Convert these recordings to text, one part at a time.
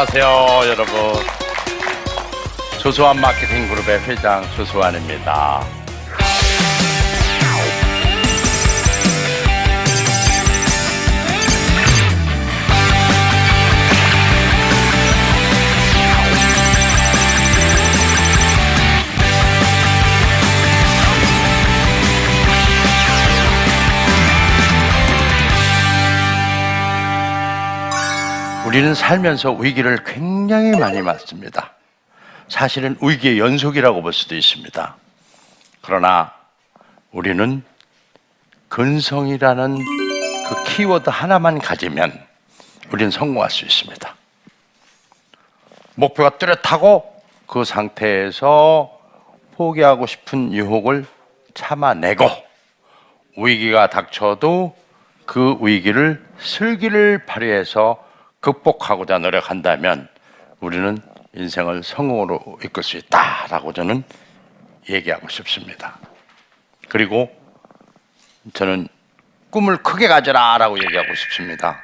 안녕하세요, 여러분. 조소환 마케팅 그룹의 회장 조소환입니다. 우리는 살면서 위기를 굉장히 많이 맞습니다. 사실은 위기의 연속이라고 볼 수도 있습니다. 그러나 우리는 근성이라는 그 키워드 하나만 가지면 우리는 성공할 수 있습니다. 목표가 뚜렷하고 그 상태에서 포기하고 싶은 유혹을 참아내고 위기가 닥쳐도 그 위기를 슬기를 발휘해서 극복하고자 노력한다면 우리는 인생을 성공으로 이끌 수 있다라고 저는 얘기하고 싶습니다. 그리고 저는 꿈을 크게 가져라 라고 얘기하고 싶습니다.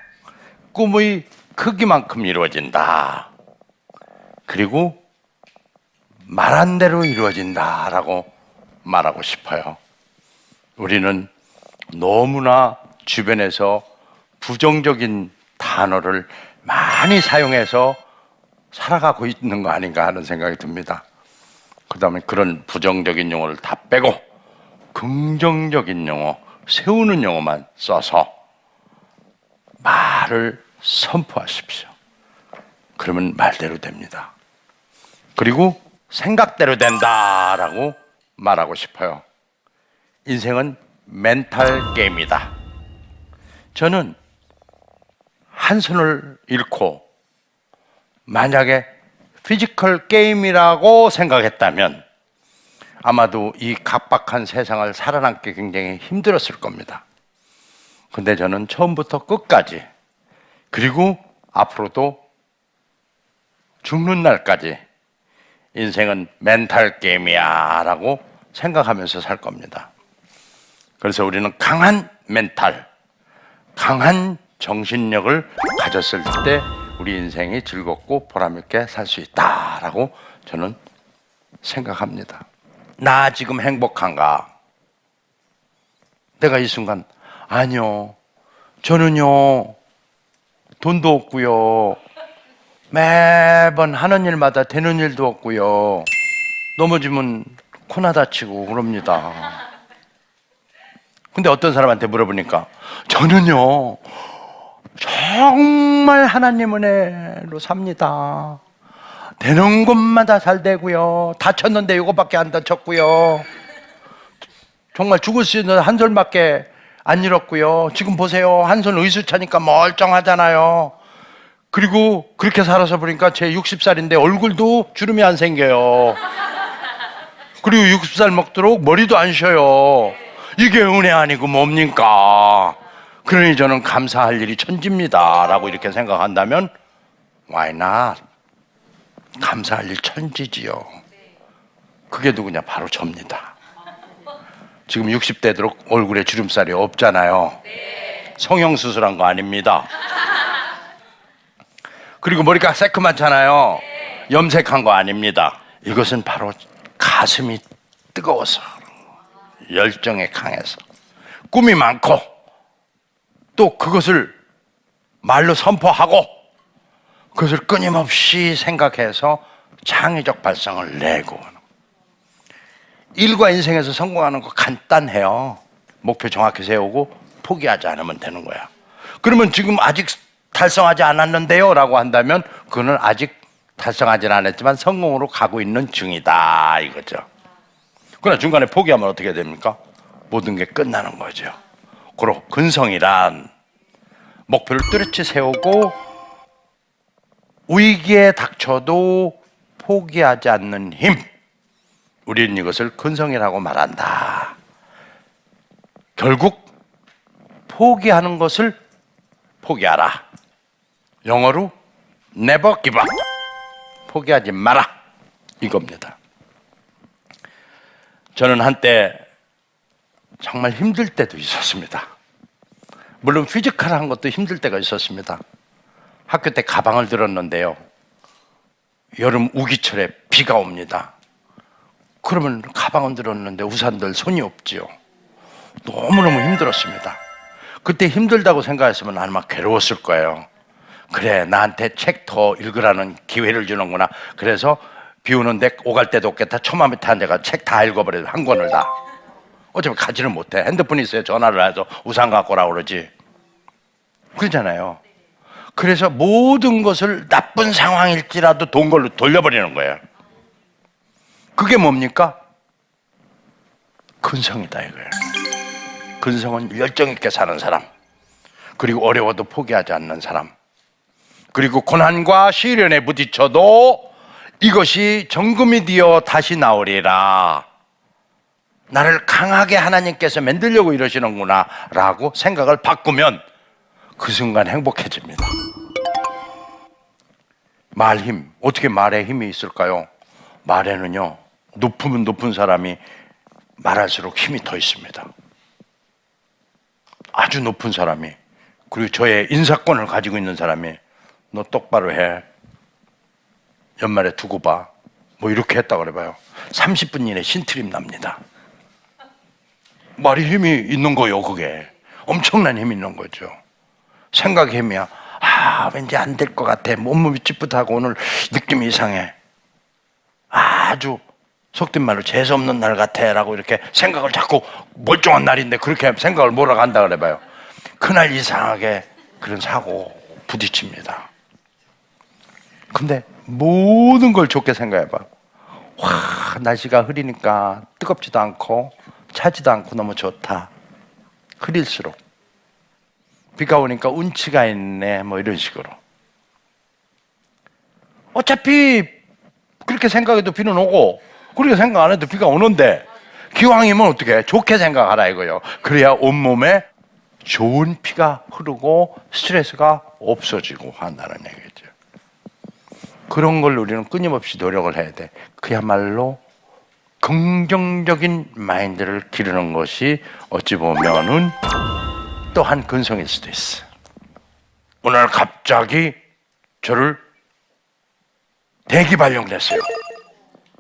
꿈의 크기만큼 이루어진다. 그리고 말한 대로 이루어진다 라고 말하고 싶어요. 우리는 너무나 주변에서 부정적인 단어를 많이 사용해서 살아가고 있는 거 아닌가 하는 생각이 듭니다. 그 다음에 그런 부정적인 용어를 다 빼고 긍정적인 용어, 세우는 용어만 써서 말을 선포하십시오. 그러면 말대로 됩니다. 그리고 생각대로 된다라고 말하고 싶어요. 인생은 멘탈 게임이다. 저는 한 손을 잃고 만약에 피지컬 게임이라고 생각했다면 아마도 이 각박한 세상을 살아남기 굉장히 힘들었을 겁니다. 근데 저는 처음부터 끝까지 그리고 앞으로도 죽는 날까지 인생은 멘탈 게임이야 라고 생각하면서 살 겁니다. 그래서 우리는 강한 멘탈, 강한 정신력을 가졌을 때 우리 인생이 즐겁고 보람있게 살 수 있다라고 저는 생각합니다. 나 지금 행복한가? 내가 이 순간 아니요, 저는요 돈도 없고요, 매번 하는 일마다 되는 일도 없고요, 넘어지면 코나 다치고 그럽니다. 근데 어떤 사람한테 물어보니까 저는요 정말 하나님 은혜로 삽니다. 되는 곳마다 잘 되고요, 다쳤는데 이거밖에 안 다쳤고요, 정말 죽을 수 있는 한 손밖에 안 잃었고요, 지금 보세요 한 손 의수 차니까 멀쩡하잖아요. 그리고 그렇게 살아서 보니까 제 60살인데 얼굴도 주름이 안 생겨요. 그리고 60살 먹도록 머리도 안 쉬어요. 이게 은혜 아니고 뭡니까? 그러니 저는 감사할 일이 천지입니다 라고 이렇게 생각한다면 why not? 감사할 일 천지지요. 그게 누구냐? 바로 접니다. 지금 60대 도록 얼굴에 주름살이 없잖아요. 성형수술한 거 아닙니다. 그리고 머리가 새까맣잖아요. 염색한 거 아닙니다. 이것은 바로 가슴이 뜨거워서, 열정에 강해서, 꿈이 많고 또 그것을 말로 선포하고 그것을 끊임없이 생각해서 창의적 발상을 내고. 일과 인생에서 성공하는 거 간단해요. 목표 정확히 세우고 포기하지 않으면 되는 거야. 그러면 지금 아직 달성하지 않았는데요 라고 한다면 그거는 아직 달성하지는 않았지만 성공으로 가고 있는 중이다 이거죠. 그러나 중간에 포기하면 어떻게 됩니까? 모든 게 끝나는 거죠. 그리고 근성이란 목표를 뚜렷이 세우고 위기에 닥쳐도 포기하지 않는 힘, 우리는 이것을 근성이라고 말한다. 결국 포기하는 것을 포기하라. 영어로 never give up, 포기하지 마라 이겁니다. 저는 한때 정말 힘들 때도 있었습니다. 물론 피지컬한 것도 힘들 때가 있었습니다. 학교 때 가방을 들었는데요, 여름 우기철에 비가 옵니다. 그러면 가방은 들었는데 우산들 손이 없지요. 너무너무 힘들었습니다. 그때 힘들다고 생각했으면 나는 막 괴로웠을 거예요. 그래, 나한테 책 더 읽으라는 기회를 주는구나. 그래서 비 오는데 오갈 데도 없겠다. 처마 밑에 앉아가 책 다 읽어버려요. 한 권을 다. 어차피 가지를 못해. 핸드폰이 있어요. 전화를 해서 우산 갖고 오라고 그러지. 그러잖아요. 그래서 모든 것을 나쁜 상황일지라도 돈 걸로 돌려버리는 거예요. 그게 뭡니까? 근성이다 이거예요. 근성은 열정 있게 사는 사람, 그리고 어려워도 포기하지 않는 사람, 그리고 고난과 시련에 부딪혀도 이것이 정금이 되어 다시 나오리라, 나를 강하게 하나님께서 만들려고 이러시는구나 라고 생각을 바꾸면 그 순간 행복해집니다. 말 힘, 어떻게 말에 힘이 있을까요? 말에는요, 높으면 높은 사람이 말할수록 힘이 더 있습니다. 아주 높은 사람이, 그리고 저의 인사권을 가지고 있는 사람이 너 똑바로 해, 연말에 두고 봐, 뭐 이렇게 했다 그래봐요. 30분 이내 신트림 납니다. 말이 힘이 있는 거요. 그게 엄청난 힘이 있는 거죠. 생각의 힘이야. 왠지 안 될 것 같아, 몸이 찌뿌하고 오늘 느낌이 이상해, 아주 속된 말로 재수없는 날 같아 라고 이렇게 생각을 자꾸, 멀쩡한 날인데 그렇게 생각을 몰아간다 그래봐요. 그날 이상하게 그런 사고 부딪힙니다. 근데 모든 걸 좋게 생각해봐. 날씨가 흐리니까 뜨겁지도 않고 차지도 않고 너무 좋다. 흐릴수록 비가 오니까 운치가 있네, 뭐 이런 식으로. 어차피 그렇게 생각해도 비는 오고, 그렇게 생각 안 해도 비가 오는데, 기왕이면 어떻게 해? 좋게 생각하라 이거요. 그래야 온몸에 좋은 피가 흐르고 스트레스가 없어지고 한다는 얘기죠. 그런 걸 우리는 끊임없이 노력을 해야 돼. 그야말로 긍정적인 마인드를 기르는 것이 어찌 보면은 또한 근성일 수도 있어. 오늘 갑자기 저를 대기 발령됐어요.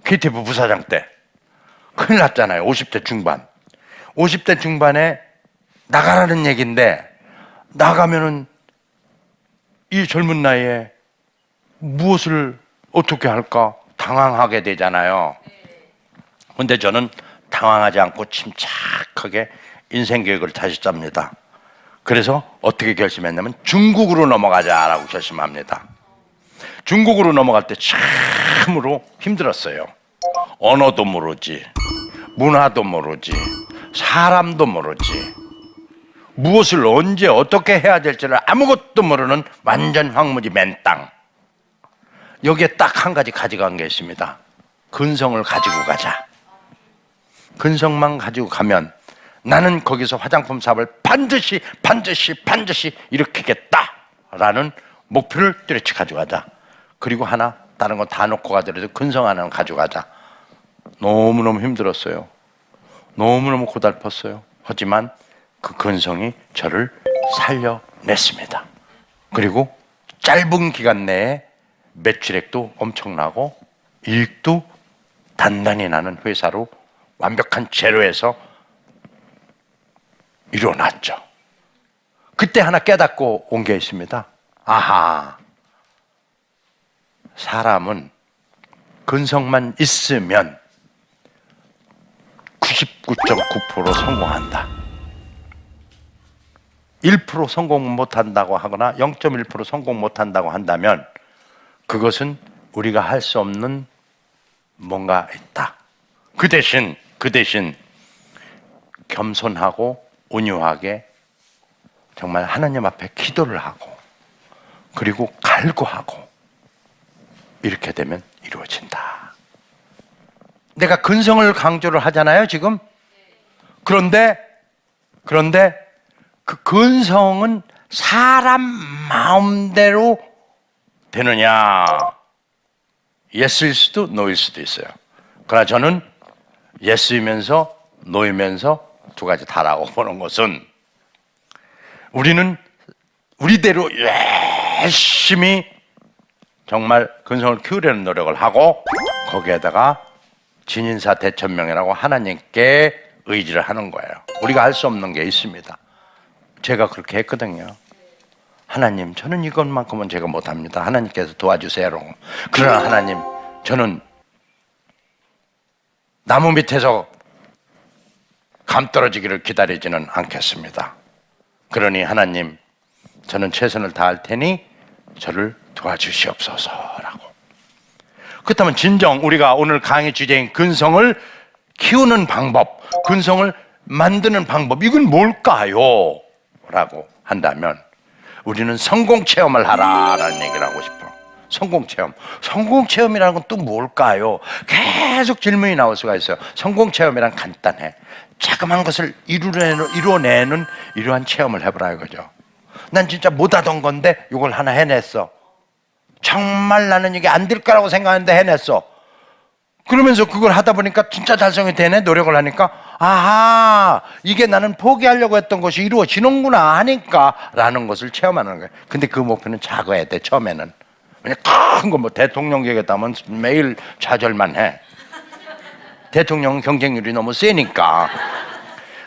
KTF 부사장 때. 큰일 났잖아요. 50대 중반. 50대 중반에 나가라는 얘기인데, 나가면은 이 젊은 나이에 무엇을 어떻게 할까 당황하게 되잖아요. 근데 저는 당황하지 않고 침착하게 인생 계획을 다시 짭니다. 그래서 어떻게 결심했냐면 중국으로 넘어가자라고 결심합니다. 중국으로 넘어갈 때 참으로 힘들었어요. 언어도 모르지, 문화도 모르지, 사람도 모르지, 무엇을 언제 어떻게 해야 될지를 아무것도 모르는 완전 황무지 맨 땅. 여기에 딱 한 가지 가져간 게 있습니다. 근성을 가지고 가자. 근성만 가지고 가면 나는 거기서 화장품 사업을 반드시 일으키겠다라는 목표를 뚜렷이 가져가자. 그리고 하나, 다른 건 다 놓고 가더라도 근성 하나는 가져가자. 너무너무 힘들었어요. 너무너무 고달팠어요. 하지만 그 근성이 저를 살려냈습니다. 그리고 짧은 기간 내에 매출액도 엄청나고 이익도 단단히 나는 회사로 완벽한 제로에서 일어났죠. 그때 하나 깨닫고 온 게 있습니다. 아하, 사람은 근성만 있으면 99.9% 성공한다. 1% 성공 못한다고 하거나 0.1% 성공 못한다고 한다면 그것은 우리가 할 수 없는 뭔가 있다. 그 대신 겸손하고 온유하게 정말 하나님 앞에 기도를 하고, 그리고 갈구하고, 이렇게 되면 이루어진다. 내가 근성을 강조를 하잖아요 지금. 그런데 그 근성은 사람 마음대로 되느냐, 예스일 수도 노일 수도 있어요. 그러나 저는 예스이면서 노이면서 두 가지 다라고 보는 것은, 우리는 우리대로 열심히 정말 근성을 키우려는 노력을 하고 거기에다가 진인사 대천명이라고 하나님께 의지를 하는 거예요. 우리가 할 수 없는 게 있습니다. 제가 그렇게 했거든요. 하나님, 저는 이것만큼은 제가 못합니다. 하나님께서 도와주세요. 그러나 하나님, 저는 나무 밑에서 감 떨어지기를 기다리지는 않겠습니다. 그러니 하나님, 저는 최선을 다할 테니 저를 도와주시옵소서라고. 그렇다면 진정 우리가 오늘 강의 주제인 근성을 키우는 방법, 근성을 만드는 방법, 이건 뭘까요? 라고 한다면 우리는 성공 체험을 하라라는 얘기를 하고 싶어. 성공 체험. 성공 체험이라는 건 또 뭘까요? 계속 질문이 나올 수가 있어요. 성공 체험이란 간단해. 자그마한 것을 이루어내는 이러한 체험을 해보라 이거죠. 난 진짜 못하던 건데 이걸 하나 해냈어. 정말 나는 이게 안 될 거라고 생각하는데 해냈어. 그러면서 그걸 하다 보니까 진짜 달성이 되네. 노력을 하니까 아하, 이게 나는 포기하려고 했던 것이 이루어지는구나 하니까 라는 것을 체험하는 거예요. 근데 그 목표는 작아야 돼. 처음에는. 그냥 큰 거 뭐 대통령 되겠다면 매일 좌절만 해. 대통령 경쟁률이 너무 세니까.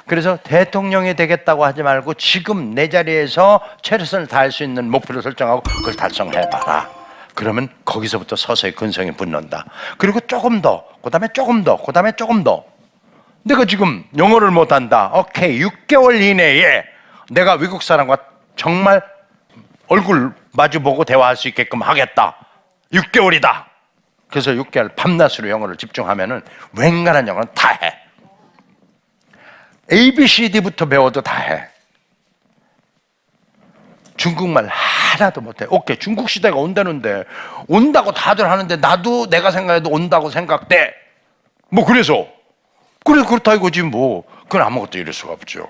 그래서 대통령이 되겠다고 하지 말고 지금 내 자리에서 최선을 다할 수 있는 목표를 설정하고 그걸 달성해봐라. 그러면 거기서부터 서서히 근성이 붙는다. 그리고 조금 더, 그 다음에 조금 더, 그 다음에 조금 더. 내가 지금 영어를 못한다. 오케이, 6개월 이내에 내가 외국 사람과 정말 얼굴 마주보고 대화할 수 있게끔 하겠다. 6개월이다. 그래서 6개월 밤낮으로 영어를 집중하면은 웬간한 영어는 다 해. ABCD부터 배워도 다 해. 중국말 하나도 못해. 오케이, 중국 시대가 온다는데 온다고 다들 하는데 나도 내가 생각해도 온다고 생각돼. 뭐 그래서 그렇다 이거지 뭐. 그건 아무것도 이럴 수가 없죠.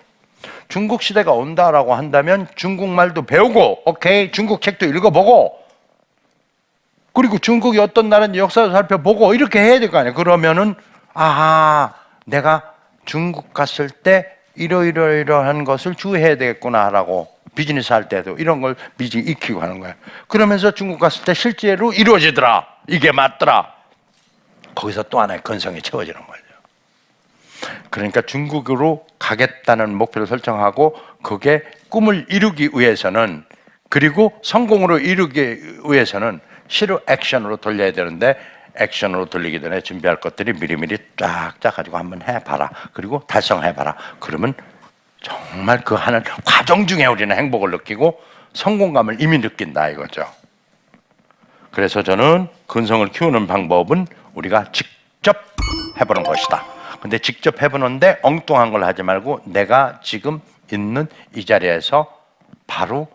중국 시대가 온다라고 한다면 중국말도 배우고, 오케이, 중국 책도 읽어보고, 그리고 중국이 어떤 나라인지 역사도 살펴보고 이렇게 해야 될 거 아니에요. 그러면은 아하, 내가 중국 갔을 때 이러이러한 것을 주의해야 되겠구나라고 비즈니스 할 때도 이런 걸 미리 익히고 하는 거예요. 그러면서 중국 갔을 때 실제로 이루어지더라. 이게 맞더라. 거기서 또 하나의 근성이 채워지는 거죠. 그러니까 중국으로 가겠다는 목표를 설정하고 그게 꿈을 이루기 위해서는, 그리고 성공으로 이루기 위해서는 시로 액션으로 돌려야 되는데 액션으로 돌리기 전에 준비할 것들이 미리미리 쫙쫙 가지고 한번 해봐라. 그리고 달성해봐라. 그러면 정말 그 하는 과정 중에 우리는 행복을 느끼고 성공감을 이미 느낀다 이거죠. 그래서 저는 근성을 키우는 방법은 우리가 직접 해보는 것이다. 근데 직접 해보는데 엉뚱한 걸 하지 말고 내가 지금 있는 이 자리에서 바로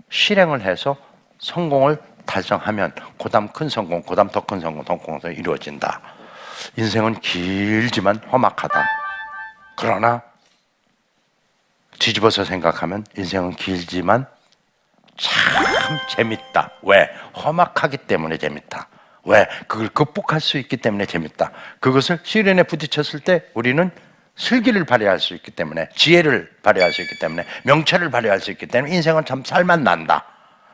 실행을 해서 성공을 달성하면 그다음 큰 성공, 그다음 더 큰 성공, 더 큰 성공이 이루어진다. 인생은 길지만 험악하다. 그러나 뒤집어서 생각하면 인생은 길지만 참 재밌다. 왜? 험악하기 때문에 재밌다. 왜? 그걸 극복할 수 있기 때문에 재밌다. 그것을 시련에 부딪혔을 때 우리는 슬기를 발휘할 수 있기 때문에, 지혜를 발휘할 수 있기 때문에, 명철을 발휘할 수 있기 때문에 인생은 참 살만 난다.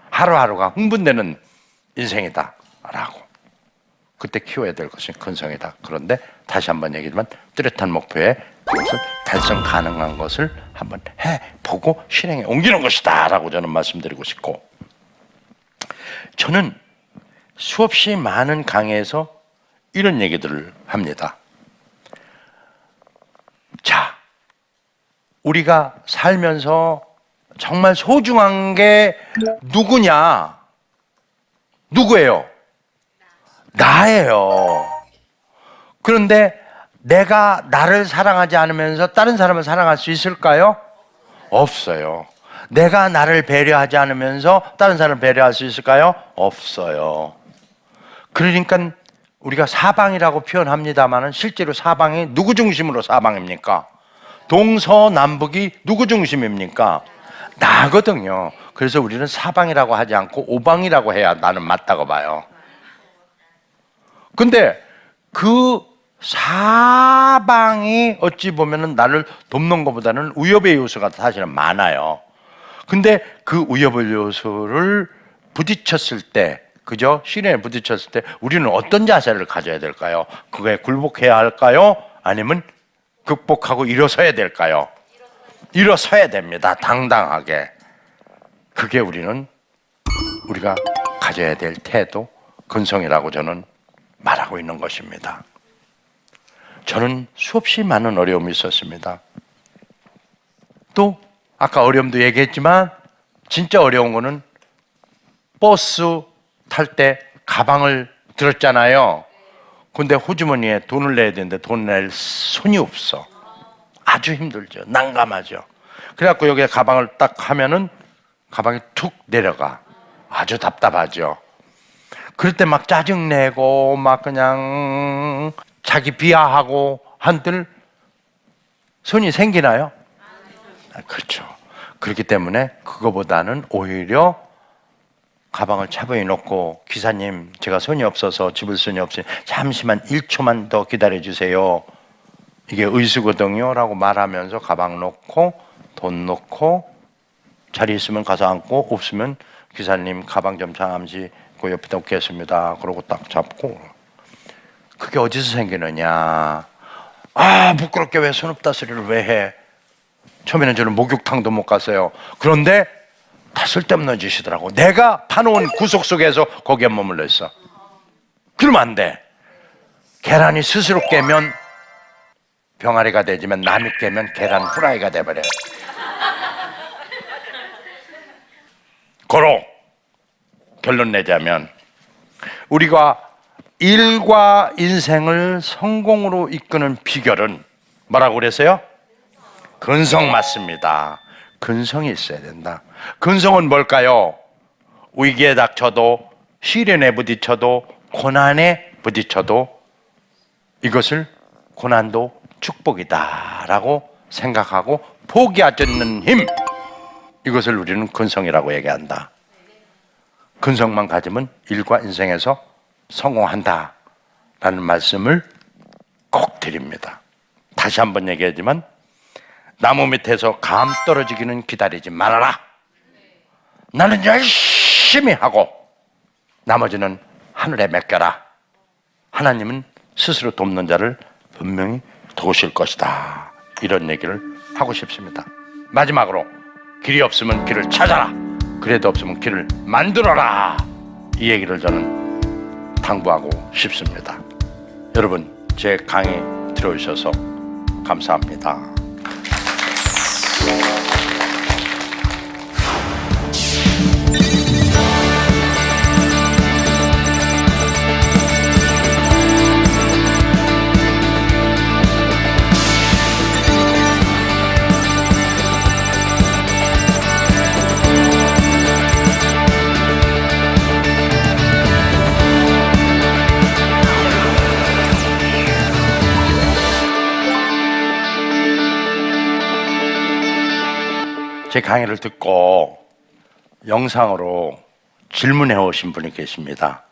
하루하루가 흥분되는 인생이다 라고. 그때 키워야 될 것이 근성이다. 그런데 다시 한번 얘기지만 뚜렷한 목표에 그것을 달성 가능한 것을 한번 해보고 실행에 옮기는 것이다 라고 저는 말씀드리고 싶고, 저는 수없이 많은 강의에서 이런 얘기들을 합니다. 자, 우리가 살면서 정말 소중한 게 누구냐? 누구예요? 나예요. 그런데 내가 나를 사랑하지 않으면서 다른 사람을 사랑할 수 있을까요? 없어요. 내가 나를 배려하지 않으면서 다른 사람을 배려할 수 있을까요? 없어요. 그러니까 우리가 사방이라고 표현합니다만 실제로 사방이 누구 중심으로 사방입니까? 동서남북이 누구 중심입니까? 나거든요. 그래서 우리는 사방이라고 하지 않고 오방이라고 해야 나는 맞다고 봐요. 근데 그 사방이 어찌 보면은 나를 돕는 것보다는 위협의 요소가 사실은 많아요. 근데 그 위협의 요소를 부딪혔을 때 그저 시련에 부딪혔을 때 우리는 어떤 자세를 가져야 될까요? 그거에 굴복해야 할까요? 아니면 극복하고 일어서야 될까요? 일어서야 됩니다. 당당하게. 그게 우리가 가져야 될 태도, 근성이라고 저는 말하고 있는 것입니다. 저는 수없이 많은 어려움이 있었습니다. 또 아까 어려움도 얘기했지만 진짜 어려운 거는 버스 탈 때 가방을 들었잖아요. 근데 호주머니에 돈을 내야 되는데 돈 낼 손이 없어. 아주 힘들죠. 난감하죠. 그래갖고 여기에 가방을 딱 하면은 가방이 툭 내려가. 아주 답답하죠. 그럴 때 막 짜증내고 막 그냥 자기 비하하고 한들 손이 생기나요? 그렇죠. 그렇기 때문에 그거보다는 오히려 가방을 차분히 놓고 기사님 제가 손이 없어서 집을 손이 없으니 잠시만 1초만 더 기다려주세요. 이게 의수거든요 라고 말하면서 가방 놓고 돈 놓고 자리 있으면 가서 앉고 없으면 기사님 가방 좀 잠시 그 옆에다 놓겠습니다. 그러고 딱 잡고. 그게 어디서 생기느냐. 아 부끄럽게 왜 손 없다 소리를 왜 해. 처음에는 저는 목욕탕도 못 갔어요. 그런데 다 쓸데없는 짓이더라고. 내가 파놓은 구석 속에서 거기에 머물러 있어. 그러면 안 돼. 계란이 스스로 깨면 병아리가 되지만 남이 깨면 계란 후라이가 돼버려요. 고로 결론 내자면 우리가 일과 인생을 성공으로 이끄는 비결은 뭐라고 그랬어요? 근성 맞습니다. 근성이 있어야 된다. 근성은 뭘까요? 위기에 닥쳐도 시련에 부딪혀도 고난에 부딪혀도 이것을 고난도 축복이다라고 생각하고 포기하지 않는 힘, 이것을 우리는 근성이라고 얘기한다. 근성만 가지면 일과 인생에서 성공한다 라는 말씀을 꼭 드립니다. 다시 한번 얘기하지만 나무 밑에서 감 떨어지기는 기다리지 말아라. 나는 열심히 하고 나머지는 하늘에 맡겨라. 하나님은 스스로 돕는 자를 분명히 도우실 것이다. 이런 얘기를 하고 싶습니다. 마지막으로 길이 없으면 길을 찾아라. 그래도 없으면 길을 만들어라. 이 얘기를 저는 당부하고 싶습니다. 여러분 제 강의 들어주셔서 감사합니다. 제 강의를 듣고 영상으로 질문해 오신 분이 계십니다.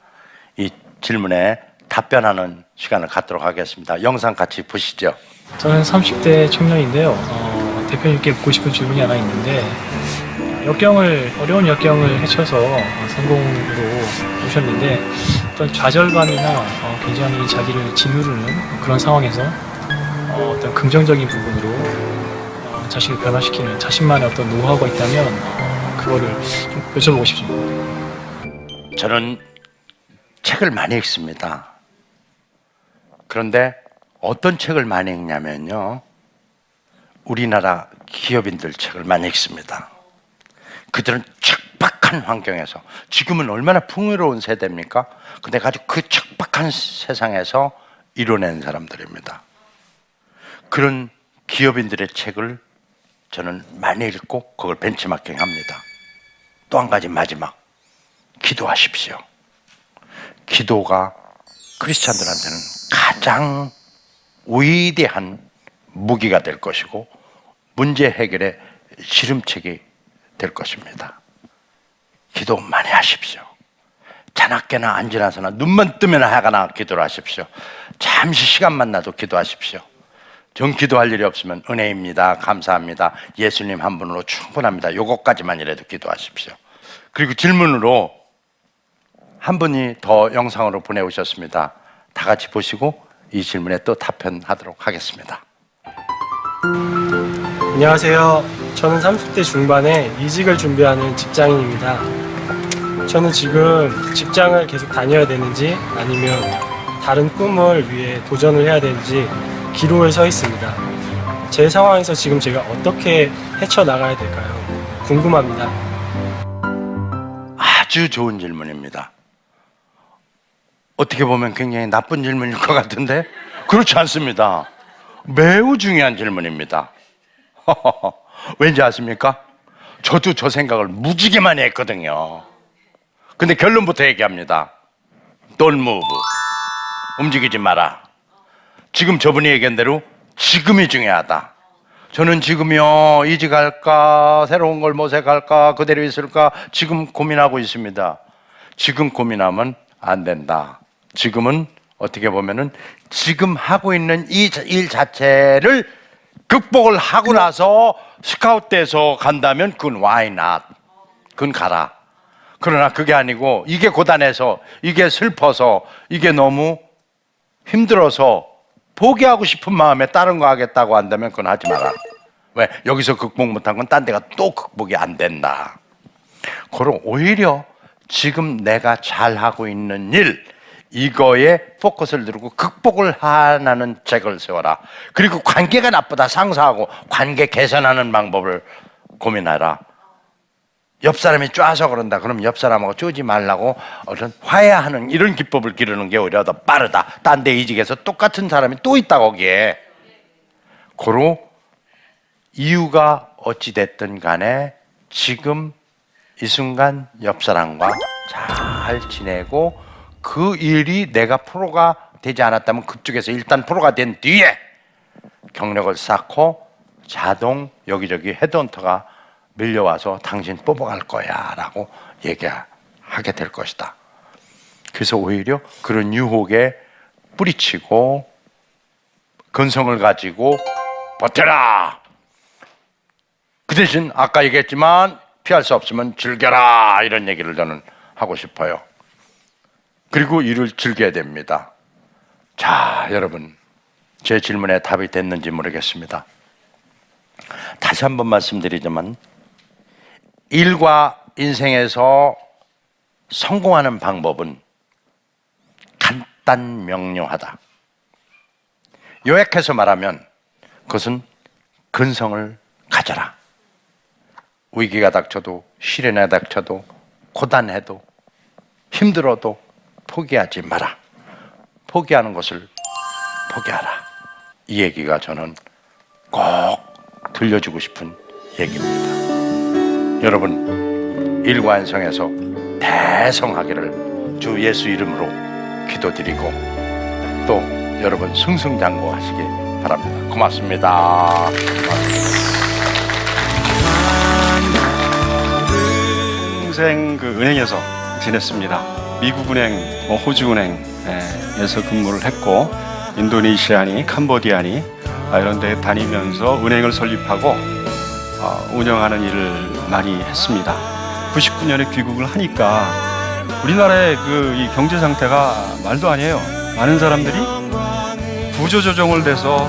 이 질문에 답변하는 시간을 갖도록 하겠습니다. 영상 같이 보시죠. 저는 30대 청년인데요. 대표님께 묻고 싶은 질문이 하나 있는데 어려운 역경을 헤쳐서 성공으로 오셨는데 어떤 좌절감이나 굉장히 자기를 짓누르는 그런 상황에서 어떤 긍정적인 부분으로 자신을 변화시키는 자신만의 어떤 노하우가 있다면 그거를 좀 여쭤보고 싶습니다. 저는 책을 많이 읽습니다. 그런데 어떤 책을 많이 읽냐면요, 우리나라 기업인들 책을 많이 읽습니다. 그들은 척박한 환경에서, 지금은 얼마나 풍요로운 세대입니까? 근데 아주 그 척박한 세상에서 이뤄낸 사람들입니다. 그런 기업인들의 책을 저는 많이 읽고 그걸 벤치마킹합니다. 또 한 가지 마지막, 기도하십시오. 기도가 크리스찬들한테는 가장 위대한 무기가 될 것이고 문제 해결의 지름책이 될 것입니다. 기도 많이 하십시오. 자나깨나 안 지나서나 눈만 뜨면 하거나 기도를 하십시오. 잠시 시간만 나도 기도하십시오. 정 기도할 일이 없으면 은혜입니다. 감사합니다. 예수님 한 분으로 충분합니다. 요것까지만이라도 기도하십시오. 그리고 질문으로 한 분이 더 영상으로 보내오셨습니다. 다 같이 보시고 이 질문에 또 답변하도록 하겠습니다. 안녕하세요. 저는 30대 중반에 이직을 준비하는 직장인입니다. 저는 지금 직장을 계속 다녀야 되는지 아니면 다른 꿈을 위해 도전을 해야 되는지 기로에 서 있습니다. 제 상황에서 지금 제가 어떻게 헤쳐나가야 될까요? 궁금합니다. 아주 좋은 질문입니다. 어떻게 보면 굉장히 나쁜 질문일 것 같은데 그렇지 않습니다. 매우 중요한 질문입니다. 왠지 아십니까? 저도 저 생각을 무지개 많이 했거든요. 근데 결론부터 얘기합니다. Don't move. 움직이지 마라. 지금 저분이 얘기한 대로 지금이 중요하다. 저는 지금요, 이직할까, 새로운 걸 모색할까, 그대로 있을까, 지금 고민하고 있습니다. 지금 고민하면 안 된다. 지금은 어떻게 보면은 지금 하고 있는 이 일 자체를 극복을 하고 나서 스카웃돼서 간다면 그건 why not? 그건 가라. 그러나 그게 아니고 이게 고단해서, 이게 슬퍼서, 이게 너무 힘들어서 포기하고 싶은 마음에 다른 거 하겠다고 한다면 그건 하지 마라. 왜? 여기서 극복 못한 건 딴 데가 또 극복이 안 된다. 그럼 오히려 지금 내가 잘하고 있는 일, 이거에 포커스를 두고 극복을 하는 책을 세워라. 그리고 관계가 나쁘다 상사하고 관계 개선하는 방법을 고민하라. 옆 사람이 쪼아서 그런다. 그럼 옆 사람하고 쪼지 말라고 어떤 화해하는 이런 기법을 기르는 게 오히려 더 빠르다. 딴 데 이직해서 똑같은 사람이 또 있다 거기에. 고로 이유가 어찌됐든 간에 지금 이 순간 옆 사람과 잘 지내고 그 일이 내가 프로가 되지 않았다면 그쪽에서 일단 프로가 된 뒤에 경력을 쌓고 자동 여기저기 헤드헌터가 밀려와서 당신 뽑아갈 거야 라고 얘기하게 될 것이다. 그래서 오히려 그런 유혹에 뿌리치고 근성을 가지고 버텨라. 그 대신 아까 얘기했지만 피할 수 없으면 즐겨라 이런 얘기를 저는 하고 싶어요. 그리고 일을 즐겨야 됩니다. 자, 여러분, 제 질문에 답이 됐는지 모르겠습니다. 다시 한번 말씀드리지만 일과 인생에서 성공하는 방법은 간단 명료하다. 요약해서 말하면 그것은 근성을 가져라. 위기가 닥쳐도 시련에 닥쳐도 고단해도 힘들어도 포기하지 마라. 포기하는 것을 포기하라. 이 얘기가 저는 꼭 들려주고 싶은 얘기입니다. 여러분, 일관성에서 대성하기를 주 예수 이름으로 기도드리고 또 여러분 승승장구하시기 바랍니다. 고맙습니다. 평생 그 은행에서 지냈습니다. 미국은행, 호주은행에서 근무를 했고 인도네시아니, 캄보디아니 이런 데 다니면서 은행을 설립하고 운영하는 일을 많이 했습니다. 99년에 귀국을 하니까 우리나라의 이 경제 상태가 말도 아니에요. 많은 사람들이 구조조정을 돼서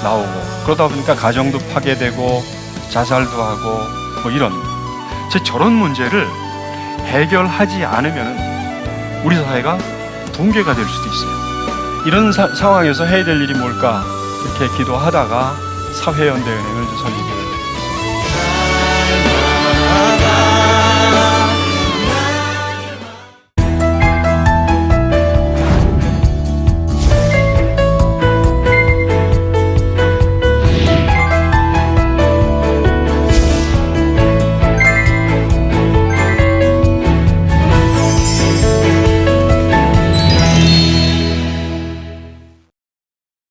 나오고 그러다 보니까 가정도 파괴되고 자살도 하고 이런 저런 문제를 해결하지 않으면 우리 사회가 붕괴가 될 수도 있어요. 이런 상황에서 해야 될 일이 뭘까 이렇게 기도하다가 사회연대은행을 설립을